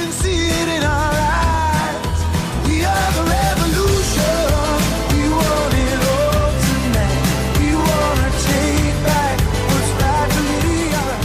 can see it in our eyes. We are the revolution. We want it all tonight. We wanna take back what's rightfully ours.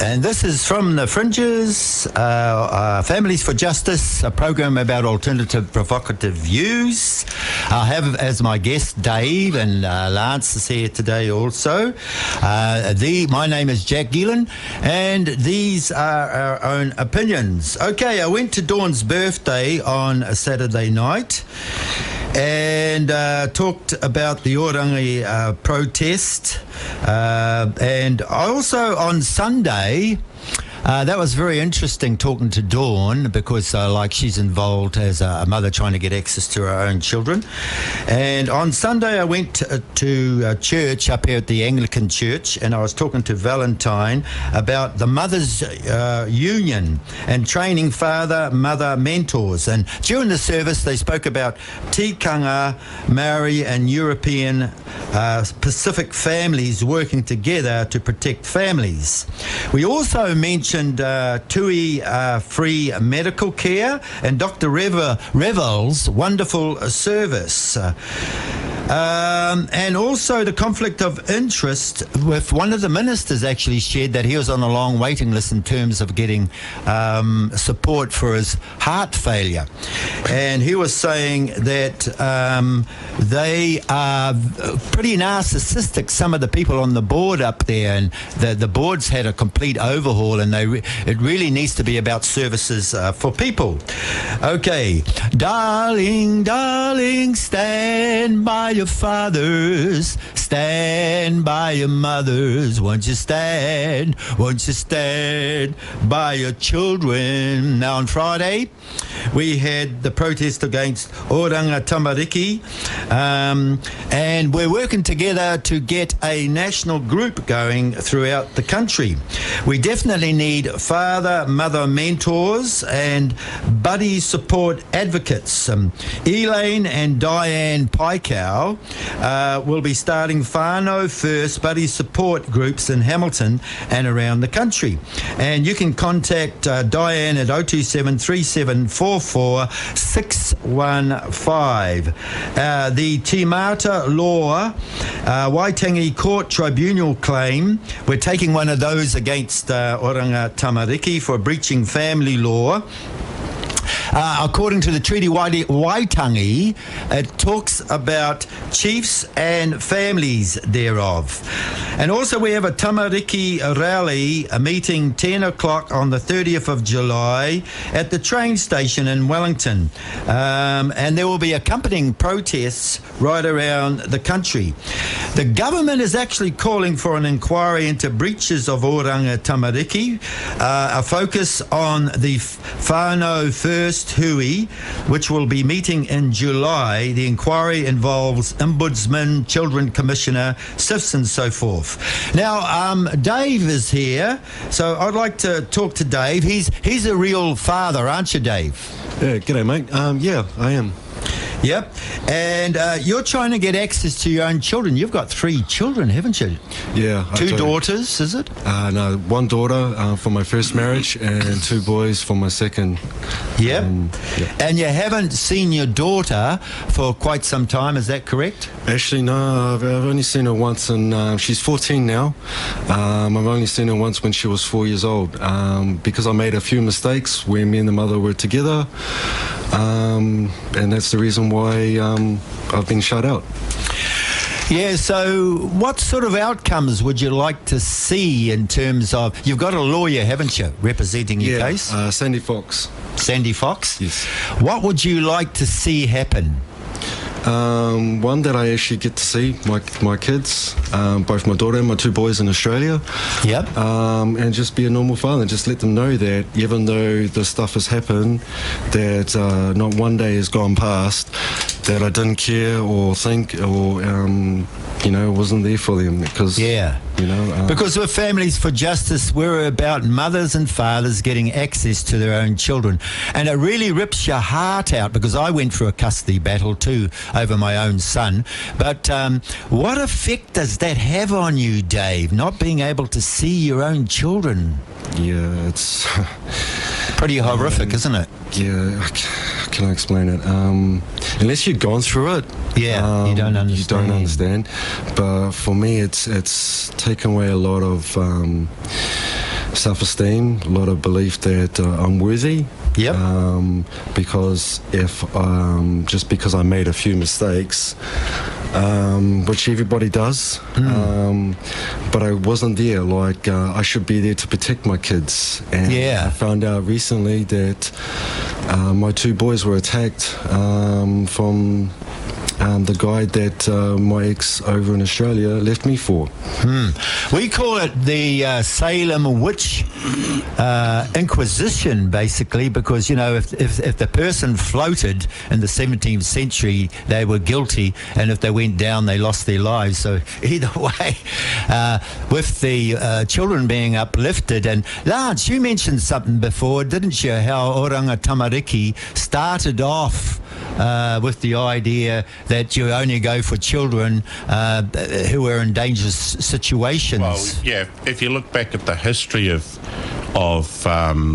And this is from the Fringes, Families for Justice, a program about alternative provocative views. I have as my guest Dave, and Lance is here today also. My name is Jack Gielan, and these are our own opinions. Okay, I went to Dawn's birthday on a Saturday night and talked about the Oranga protest. And also on Sunday, that was very interesting talking to Dawn because she's involved as a mother trying to get access to her own children. And on Sunday I went to church up here at the Anglican Church, and I was talking to Valentine about the Mothers Union and training father-mother mentors. And during the service they spoke about tikanga, Maori and European Pacific families working together to protect families. We also mentioned TUI free medical care and Dr. Revel's wonderful service. And also the conflict of interest with one of the ministers actually shared that he was on a long waiting list in terms of getting support for his heart failure. And he was saying that they are pretty narcissistic, some of the people on the board up there, and the board's had a complete overhaul, and it really needs to be about services for people. Okay, darling, darling, stand by your fathers, stand by your mothers, won't you stand by your children. Now on Friday we had the protest against Oranga Tamariki, and we're working together to get a national group going throughout the country. We definitely need father-mother mentors and buddy support advocates. Elaine and Diane Paikau will be starting whānau first buddy support groups in Hamilton and around the country. And you can contact Diane at 027 3744 615. The Timata Law Waitangi Court Tribunal claim, we're taking one of those against Oranga Tamariki for breaching family law. According to the Treaty Waitangi, it talks about chiefs and families thereof. And also we have a Tamariki rally, a meeting 10 o'clock on the 30th of July at the train station in Wellington. And there will be accompanying protests right around the country. The government is actually calling for an inquiry into breaches of Oranga Tamariki, a focus on the whānau First Hui, which will be meeting in July. The inquiry involves Ombudsman, Children Commissioner, SIFs and so forth. Now, Dave is here, so I'd like to talk to Dave. He's a real father, aren't you, Dave? Yeah, g'day, mate. Yeah, I am. Yep. And you're trying to get access to your own children. You've got 3 children, haven't you? Yeah. Two daughters, is it? No, 1 daughter for my first marriage and 2 boys for my second. Yep. Yeah. And you haven't seen your daughter for quite some time, is that correct? Actually, no, I've only seen her once, and she's 14 now. I've only seen her once when she was 4 years old, because I made a few mistakes when me and the mother were together, and that's the reason why I've been shut out. Yeah, so what sort of outcomes would you like to see in terms of, you've got a lawyer, haven't you, representing your case? Sandy Fox. Sandy Fox? Yes. What would you like to see happen? One, that I actually get to see my kids, both my daughter and my 2 boys in Australia. Yep. And just be a normal father, and just let them know that even though this stuff has happened, that not one day has gone past that I didn't care or think or wasn't there for them, because because we're Families for Justice, we're about mothers and fathers getting access to their own children, and it really rips your heart out, because I went through a custody battle too over my own son. But what effect does that have on you, Dave, not being able to see your own children? Yeah, it's Pretty horrific, isn't it? Yeah, how can I explain it? Unless you've gone through it, Yeah, you don't understand. You don't understand. But for me, it's taken away a lot of self-esteem, a lot of belief that I'm worthy. Yep. Because if just because I made a few mistakes, which everybody does, but I wasn't there. Like I should be there to protect my kids. And Yeah. I found out recently that my two boys were attacked from the guy that my ex over in Australia left me for. We call it the Salem Witch Inquisition, basically, because, you know, if the person floated in the 17th century, they were guilty, and if they went down, they lost their lives. So either way, with the children being uplifted, and Lance, you mentioned something before, didn't you, how Oranga Tamariki started off with the idea that you only go for children who are in dangerous situations. Well, yeah, if you look back at the history of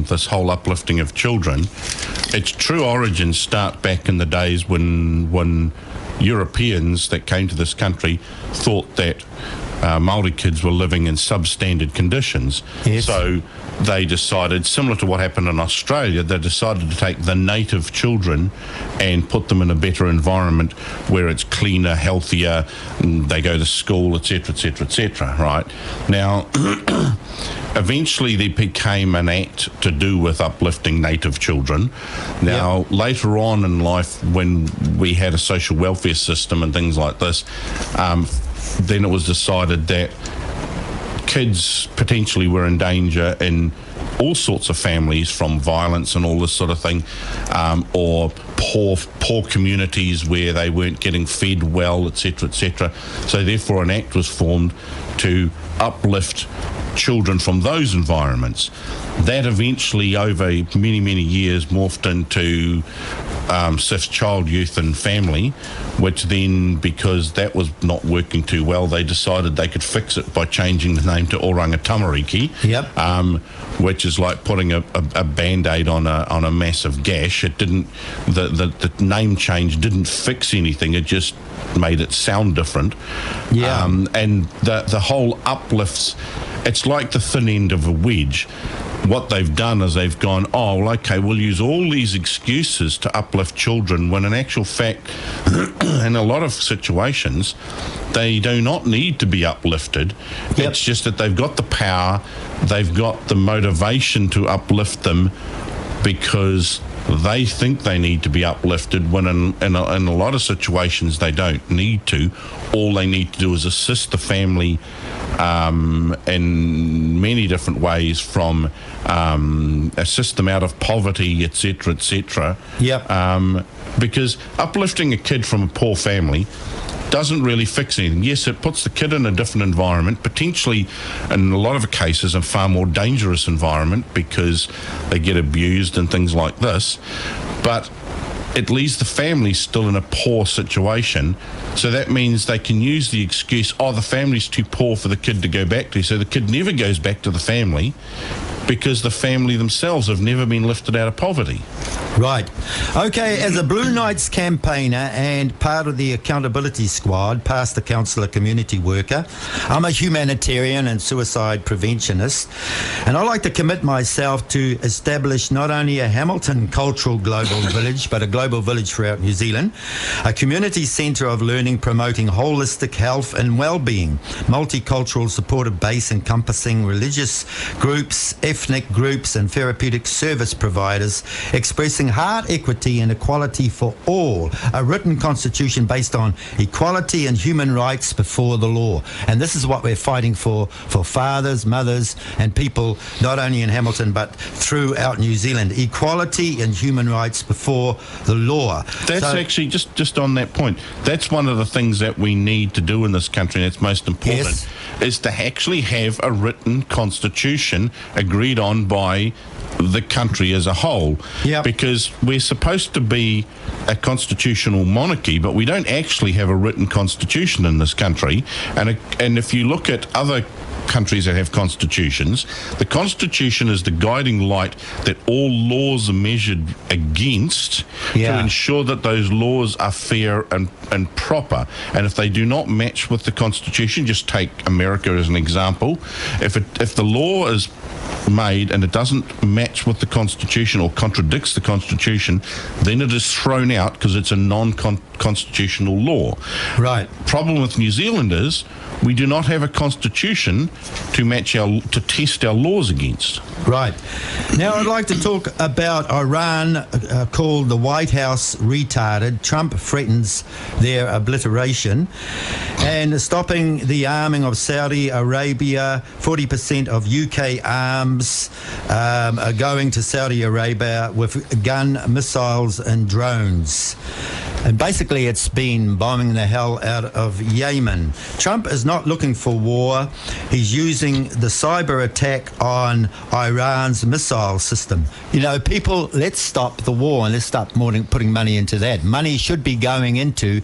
this whole uplifting of children, its true origins start back in the days when Europeans that came to this country thought that Māori kids were living in substandard conditions. Yes. So they decided, similar to what happened in Australia, they decided to take the native children and put them in a better environment where it's cleaner, healthier, and they go to school, etc., etc., etc., right? Now, eventually there became an act to do with uplifting native children. Now, later on in life, when we had a social welfare system and things like this, then it was decided that kids potentially were in danger in all sorts of families, from violence and all this sort of thing, or poor communities where they weren't getting fed well, etc., etc. So therefore an act was formed to uplift children from those environments. That eventually, over many, many years, morphed into SIF's Child, Youth and Family, which then, because that was not working too well, they decided they could fix it by changing the name to Oranga Tamariki. Yep. Which is like putting a band-aid on a massive gash. It didn't, the name change didn't fix anything, it just made it sound different. Yeah. And the whole uplifts, it's like the thin end of a wedge. What they've done is they've gone, oh, well, okay, we'll use all these excuses to uplift children, when in actual fact, in a lot of situations, they do not need to be uplifted. Yep. It's just that they've got the power, they've got the motivation to uplift them because they think they need to be uplifted, when in a lot of situations they don't need to. All they need to do is assist the family in many different ways, from assist them out of poverty, etc., etc. Yep. Because uplifting a kid from a poor family doesn't really fix anything. Yes, it puts the kid in a different environment, potentially in a lot of cases a far more dangerous environment, because they get abused and things like this, but it leaves the family still in a poor situation. So that means they can use the excuse, oh, the family's too poor for the kid to go back to, so the kid never goes back to the family, because the family themselves have never been lifted out of poverty. Right. Okay, as a Blue Knights campaigner and part of the accountability squad, past the counsellor community worker, I'm a humanitarian and suicide preventionist, and I like to commit myself to establish not only a Hamilton cultural global village, but a global village throughout New Zealand, a community centre of learning promoting holistic health and well-being, multicultural supportive base encompassing religious groups, ethnic groups and therapeutic service providers, expressing hard equity and equality for all, a written constitution based on equality and human rights before the law. And this is what we're fighting for fathers, mothers and people not only in Hamilton but throughout New Zealand. Equality and human rights before the law. That's actually, just on that point, that's one of the things that we need to do in this country, and it's most important, Yes. is to actually have a written constitution agreed on by the country as a whole. Yep. Because we're supposed to be a constitutional monarchy, but we don't actually have a written constitution in this country. And if you look at other countries that have constitutions. The Constitution is the guiding light that all laws are measured against to ensure that those laws are fair and proper. And if they do not match with the Constitution, just take America as an example, if the law is made and it doesn't match with the Constitution or contradicts the Constitution, then it is thrown out because it's a non-constitutional law. Right. Problem with New Zealand is we do not have a constitution to test our laws against. Right. Now I'd like to talk about Iran, called the White House retarded. Trump threatens their obliteration and stopping the arming of Saudi Arabia. 40% of UK arms are going to Saudi Arabia with gun, missiles and drones. And basically it's been bombing the hell out of Yemen. Trump is not looking for war. He's using the cyber attack on Iran's missile system. You know, people, let's stop the war and let's stop putting money into that. Money should be going into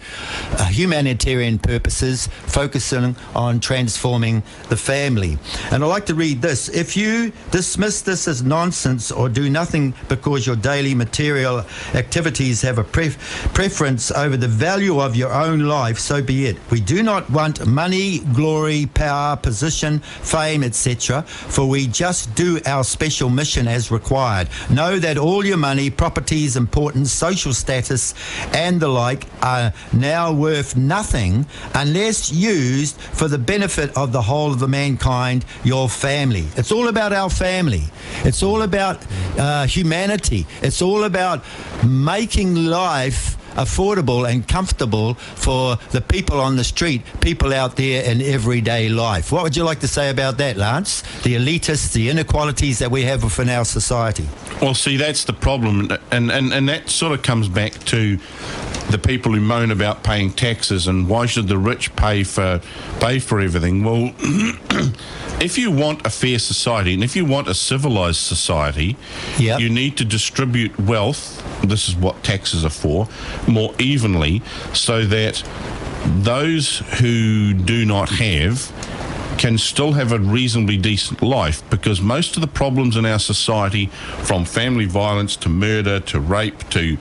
humanitarian purposes, focusing on transforming the family. And I'd like to read this. If you dismiss this as nonsense or do nothing because your daily material activities have a preference over the value of your own life, so be it. We do not want money, glory, power, position, fame, etc., for we just do our special mission as required. Know that all your money, properties, importance, social status, and the like are now worth nothing unless used for the benefit of the whole of the mankind, your family. It's all about our family. It's all about humanity. It's all about making life affordable and comfortable for the people on the street, people out there in everyday life. What would you like to say about that, Lance? The elitists, the inequalities that we have within our society. Well, see, that's the problem, and that sort of comes back to the people who moan about paying taxes and why should the rich pay for everything. Well, if you want a fair society and if you want a civilized society, you need to distribute wealth, this is what taxes are for, more evenly, so that those who do not have can still have a reasonably decent life, because most of the problems in our society, from family violence to murder to rape to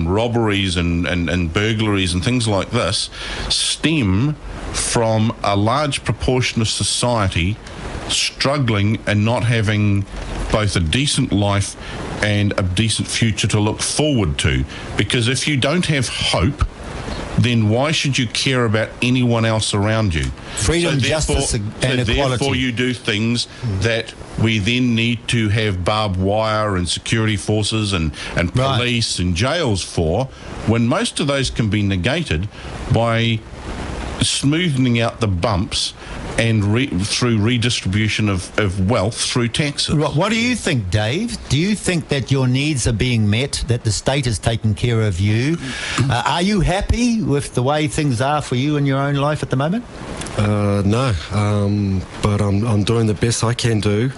robberies and burglaries and things like this, stem from a large proportion of society struggling and not having both a decent life and a decent future to look forward to. Because if you don't have hope, then why should you care about anyone else around you? Freedom, justice, and equality. Therefore you do things that we then need to have barbed wire and security forces and police and jails for, when most of those can be negated by smoothing out the bumps and through redistribution of wealth through taxes. What do you think, Dave? Do you think that your needs are being met, that the state is taking care of you? Are you happy with the way things are for you in your own life at the moment? No, but I'm doing the best I can do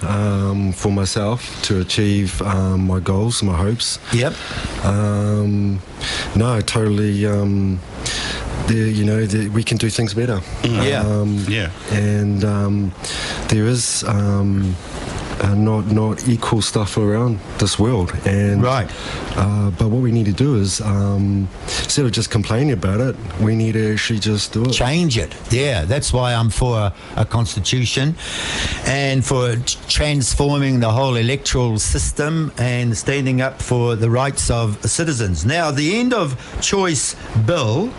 for myself to achieve my goals, my hopes. Yep. No, totally. We can do things better. And there is not equal stuff around this world. And but what we need to do is, instead of just complaining about it, we need to actually just do it. Change it. Yeah, that's why I'm for a constitution and for transforming the whole electoral system and standing up for the rights of citizens. Now, the end of choice bill,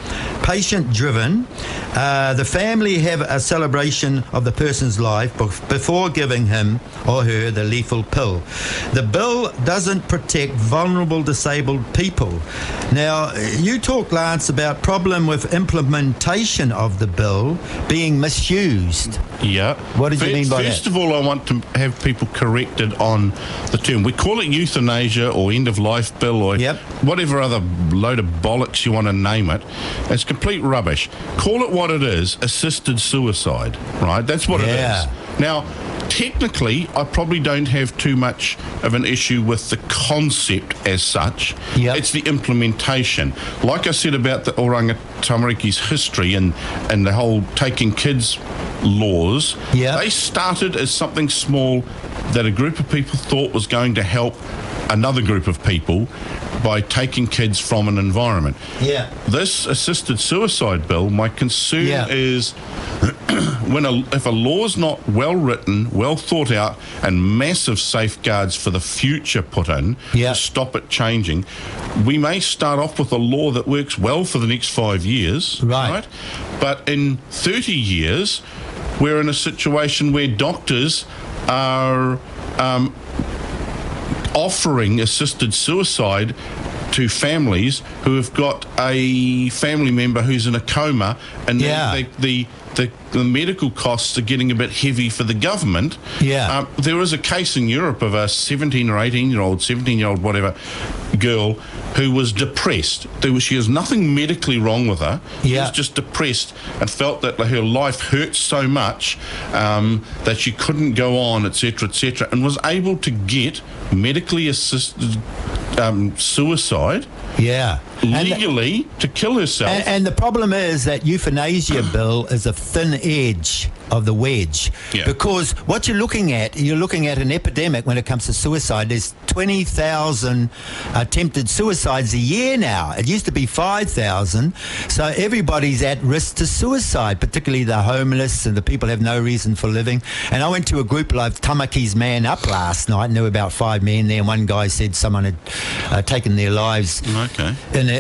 patient-driven, the family have a celebration of the person's life before giving him or her the lethal pill. The bill doesn't protect vulnerable disabled people. Now, you talk, Lance, about problem with implementation of the bill being misused. Yeah. What did you mean by that? First of all, I want to have people corrected on the term. We call it euthanasia or end-of-life bill or whatever other load of bollocks you want to name it. It's complete rubbish. Call it what it is, assisted suicide, right? That's what it is. Now, technically, I probably don't have too much of an issue with the concept as such. Yep. It's the implementation. Like I said about the Oranga Tamariki's history and the whole taking kids laws, Yep. they started as something small that a group of people thought was going to help another group of people by taking kids from an environment. Yeah. This assisted suicide bill, my concern Yeah. is if a law's not well written, well thought out, and massive safeguards for the future put in Yeah. to stop it changing, we may start off with a law that works well for the next 5 years, Right. But in 30 years, we're in a situation where doctors are offering assisted suicide to families who have got a family member who's in a coma, and Yeah. the medical costs are getting a bit heavy for the government. Yeah. There was a case in Europe of a 17 or 18-year-old, 17-year-old, whatever, girl who was depressed. She has nothing medically wrong with her. She Yeah. was just depressed and felt that her life hurt so much that she couldn't go on, etc., and was able to get medically assisted suicide Yeah. legally to kill herself. And the problem is that euthanasia bill is a thin edge of the wedge. Yeah. Because what you're looking at an epidemic when it comes to suicide. There's 20,000 attempted suicides a year now. It used to be 5,000. So everybody's at risk to suicide, particularly the homeless and the people who have no reason for living. And I went to a group like Tamaki's Man Up last night, and there were about 5 men there, and one guy said someone had taken their lives Okay.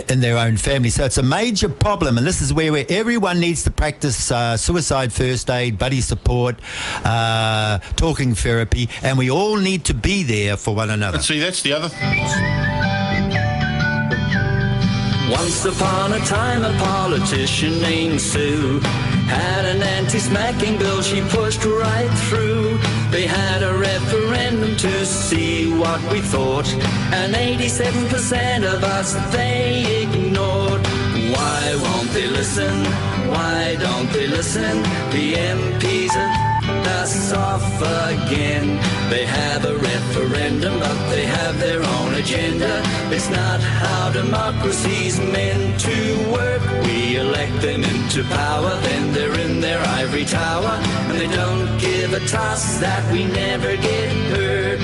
in their own family. So it's a major problem, and this is where everyone needs to practice suicide first aid, buddy support, talking therapy, and we all need to be there for one another. But see, that's the other thing. Once upon a time, a politician named Sue had an anti-smacking bill she pushed right through. They had a referendum to see what we thought, and 87% of us they ignored. Why won't they listen? Why don't they listen? The MPs are us off again. They have a referendum, but they have their own agenda. It's not how democracy's meant to work. We elect them into power, then they're in their ivory tower, and they don't give a toss that we never get heard.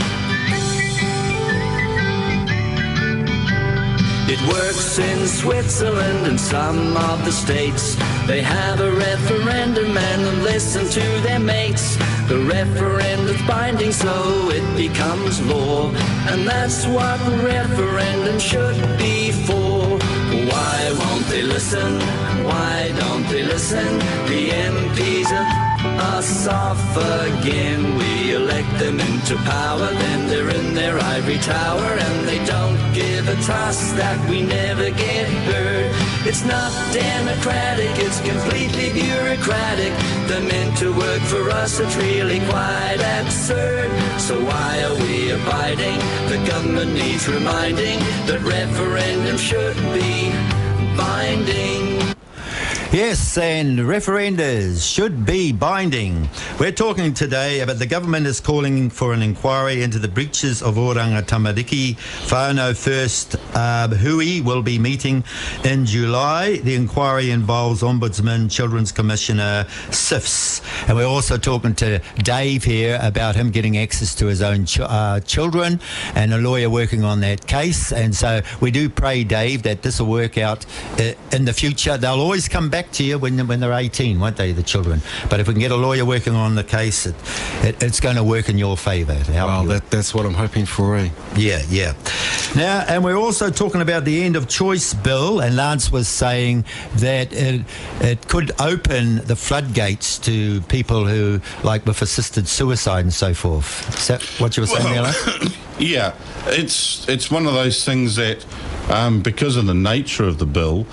It works in Switzerland and some of the states. They have a referendum and listen to their mates. The referendum's binding, so it becomes law, and that's what referendum should be for. Why won't they listen? Why don't they listen? The MPs are us off again. We elect them into power, then they're in their ivory tower, and they don't give a toss that we never get heard. It's not democratic, it's completely bureaucratic. They're meant to work for us, it's really quite absurd. So why are we abiding? The government needs reminding that referendum should be binding. Yes, and referendums should be binding. We're talking today about the government is calling for an inquiry into the breaches of Oranga Tamariki. Whānau First Hui will be meeting in July. The inquiry involves Ombudsman, Children's Commissioner, SIFs. And we're also talking to Dave here about him getting access to his own children, and a lawyer working on that case. And so we do pray, Dave, that this will work out in the future. They'll always come back to you when they're 18, won't they, the children? But if we can get a lawyer working on the case, it's going to work in your favour to help you. That's what I'm hoping for, eh? Yeah. Now, and we're also talking about the end of choice bill, and Lance was saying that it could open the floodgates to people who, like with assisted suicide and so forth. Is that what you were saying there, Lance? Yeah, it's one of those things that because of the nature of the bill,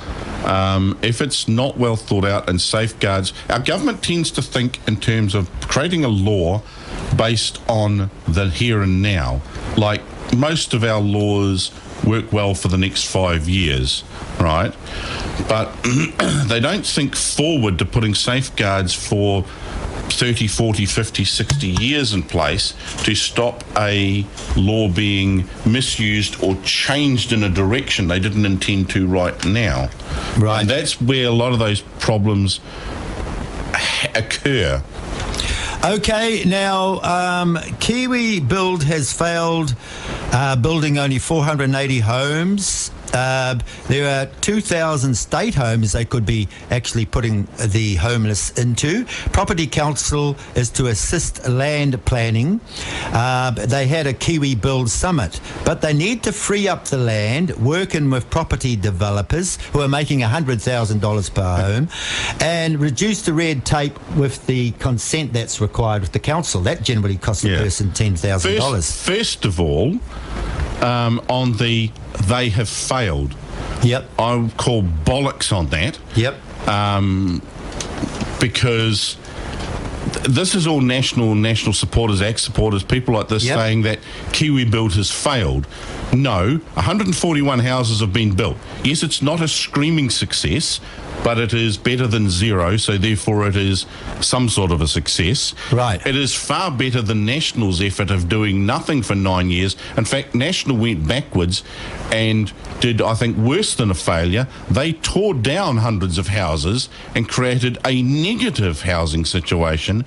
if it's not well thought out and safeguards, our government tends to think in terms of creating a law based on the here and now. Like most of our laws work well for the next 5 years, right? But they don't think forward to putting safeguards for 30, 40, 50, 60 years in place to stop a law being misused or changed in a direction they didn't intend to right now. Right. And that's where a lot of those problems occur. Okay, now Kiwi Build has failed building only 480 homes. There are 2,000 state homes they could be actually putting the homeless into. Property Council is to assist land planning. They had a Kiwi Build Summit, but they need to free up the land, working with property developers who are making $100,000 per home, and reduce the red tape with the consent that's required with the council. That generally costs a person $10,000. First of all, on the they have failed. Yep. I would call bollocks on that. Yep. Because this is all national supporters, ACT supporters, people like this saying that Kiwi Build has failed. No, 141 houses have been built. Yes, it's not a screaming success, but it is better than zero, so therefore it is some sort of a success. Right. It is far better than National's effort of doing nothing for 9 years. In fact, National went backwards and did, I think, worse than a failure. They tore down hundreds of houses and created a negative housing situation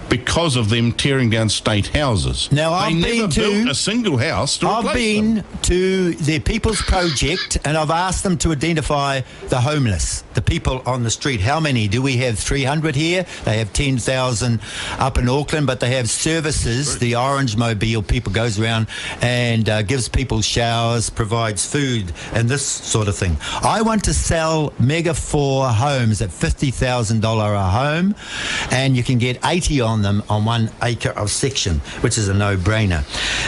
because of them tearing down state houses. Now, they never built a single house to replace I've been them. to the People's Project, and I've asked them to identify the homeless, the people on the street. How many? Do we have 300 here? They have 10,000 up in Auckland, but they have services. The Orange Mobile people goes around and gives people showers, provides food, and this sort of thing. I want to sell Mega 4 homes at $50,000 a home, and you can get 80 on them on 1 acre of section, which is a no-brainer.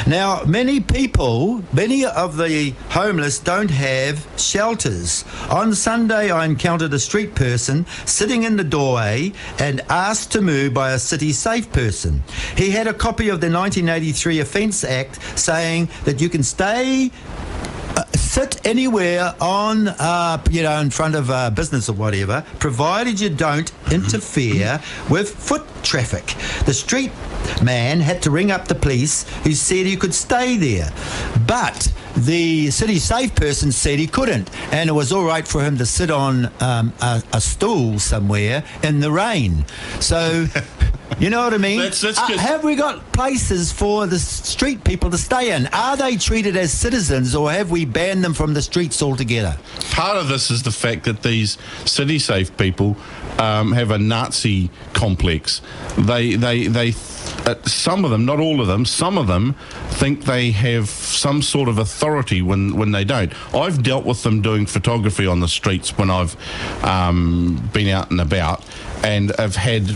Now, many of the homeless don't have shelters. On Sunday, I encountered a street person sitting in the doorway and asked to move by a city safe person. He had a copy of the 1983 Offence Act saying that you can sit anywhere on, in front of a business or whatever, provided you don't interfere with foot traffic. The street man had to ring up the police, who said he could stay there. But the city safe person said he couldn't, and it was all right for him to sit on a stool somewhere in the rain. So... You know what I mean? Have we got places for the street people to stay in? Are they treated as citizens, or have we banned them from the streets altogether? Part of this is the fact that these city safe people have a Nazi complex. They some of them, not all of them, some of them think they have some sort of authority when they don't. I've dealt with them doing photography on the streets when I've been out and about, and I've had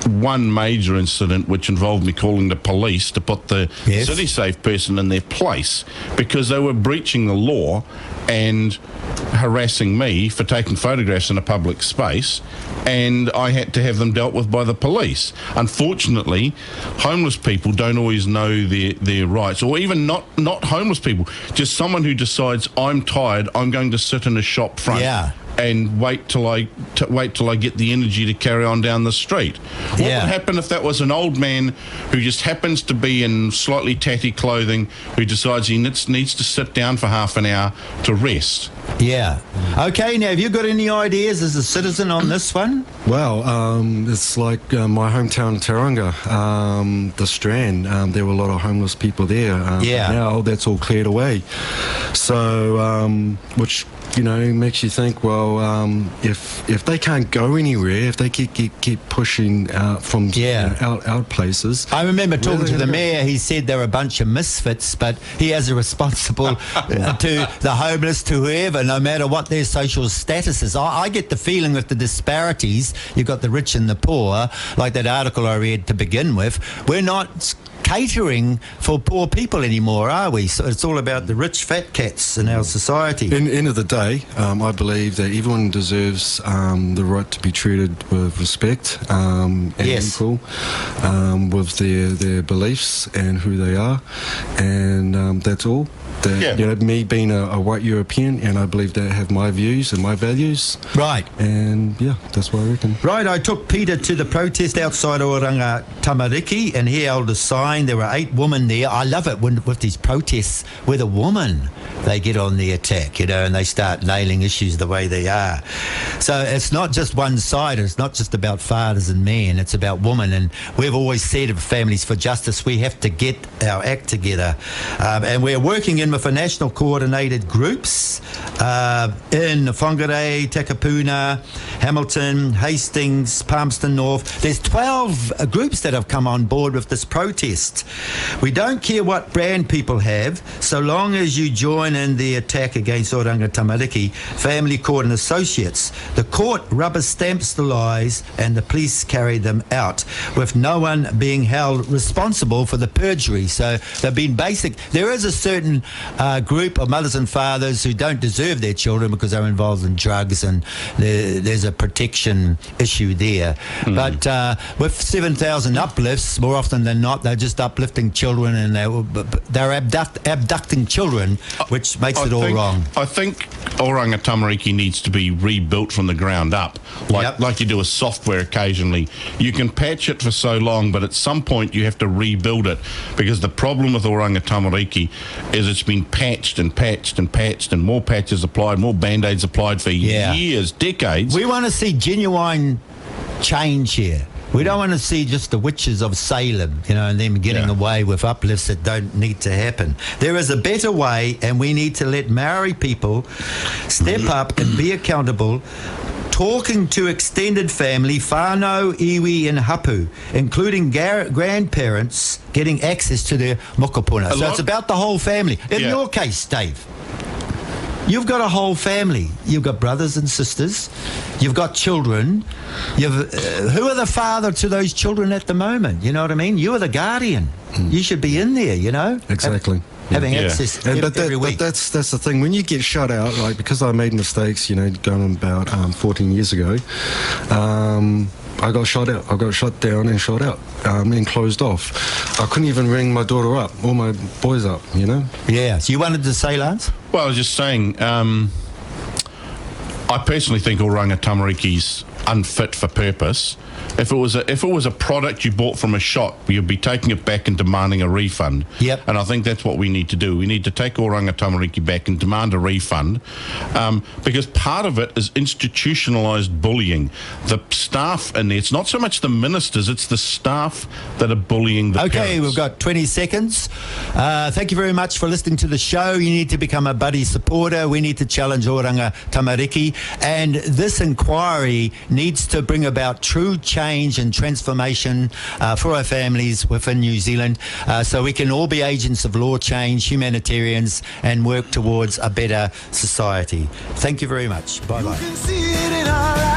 one major incident which involved me calling the police to put the city safe person in their place because they were breaching the law and harassing me for taking photographs in a public space, and I had to have them dealt with by the police. Unfortunately, homeless people don't always know their rights, or even not homeless people, just someone who decides, I'm tired, I'm going to sit in a shop front. And wait till I get the energy to carry on down the street. What would happen if that was an old man who just happens to be in slightly tatty clothing, who decides he needs to sit down for half an hour to rest? Yeah. Okay, now have you got any ideas as a citizen on this one? Well, it's like my hometown, Tauranga, the Strand. There were a lot of homeless people there. Now that's all cleared away. So, which... makes you think, well, if they can't go anywhere, if they keep pushing out from out places. I remember talking to the mayor. He said they're a bunch of misfits, but he has a responsible to the homeless, to whoever, no matter what their social status is. I get the feeling with the disparities, you've got the rich and the poor, like that article I read to begin with, we're not catering for poor people anymore, are we? So it's all about the rich fat cats in our society. End of the day, I believe that everyone deserves the right to be treated with respect and equal with their beliefs and who they are, and that's all. That, Yeah. you know, me being a white European, and I believe they have my views and my values. Right. And yeah, that's what I reckon. Right, I took Peter to the protest outside Oranga Tamariki, and he held a sign. There were 8 women there. I love it when with these protests with a woman, they get on the attack, you know, and they start nailing issues the way they are. So it's not just one side. It's not just about fathers and men. It's about women. And we've always said of Families for Justice, we have to get our act together. And we're working in with a national coordinated groups in Whangarei, Takapuna, Hamilton, Hastings, Palmerston North. There's 12 groups that have come on board with this protest. We don't care what brand people have, so long as you join in the attack against Oranga Tamariki, Family Court and Associates. The court rubber stamps the lies and the police carry them out, with no one being held responsible for the perjury. So they've been basic. There is a certain group of mothers and fathers who don't deserve their children because they're involved in drugs, and there's a protection issue there. But with 7,000 uplifts, more often than not, they're just uplifting children, and they're abducting children, which makes it all wrong. I think Oranga Tamariki needs to be rebuilt from the ground up, like you do a software occasionally. You can patch it for so long, but at some point you have to rebuild it, because the problem with Oranga Tamariki is it's been patched and patched and patched, and more patches applied, more band-aids applied for years, decades. We want to see genuine change here. We don't want to see just the witches of Salem, you know, and them getting away with uplifts that don't need to happen. There is a better way, and we need to let Maori people step up and be accountable, talking to extended family, whānau, iwi and hapu, including grandparents getting access to their mokopuna. So it's about the whole family. In your case, Dave, you've got a whole family. You've got brothers and sisters. You've got children. Who are the father to those children at the moment? You know what I mean? You are the guardian. You should be in there, you know? Exactly. Having access every week. But that's the thing. When you get shut out, like, because I made mistakes, you know, going about 14 years ago, I got shot out. I got shut down and shot out and closed off. I couldn't even ring my daughter up or my boys up, you know? Yeah. So you wanted to say, Lance? Well, I was just saying, I personally think Oranga Tamariki's unfit for purpose. If it was a product you bought from a shop, you'd be taking it back and demanding a refund. Yep. And I think that's what we need to do. We need to take Oranga Tamariki back and demand a refund, because part of it is institutionalised bullying. The staff in there, it's not so much the ministers, it's the staff that are bullying the parents. We've got 20 seconds. Thank you very much for listening to the show. You need to become a buddy supporter. We need to challenge Oranga Tamariki. And this inquiry needs to bring about true change and transformation for our families within New Zealand, so we can all be agents of law change, humanitarians, and work towards a better society. Thank you very much. Bye-bye. You can see it in our eyes.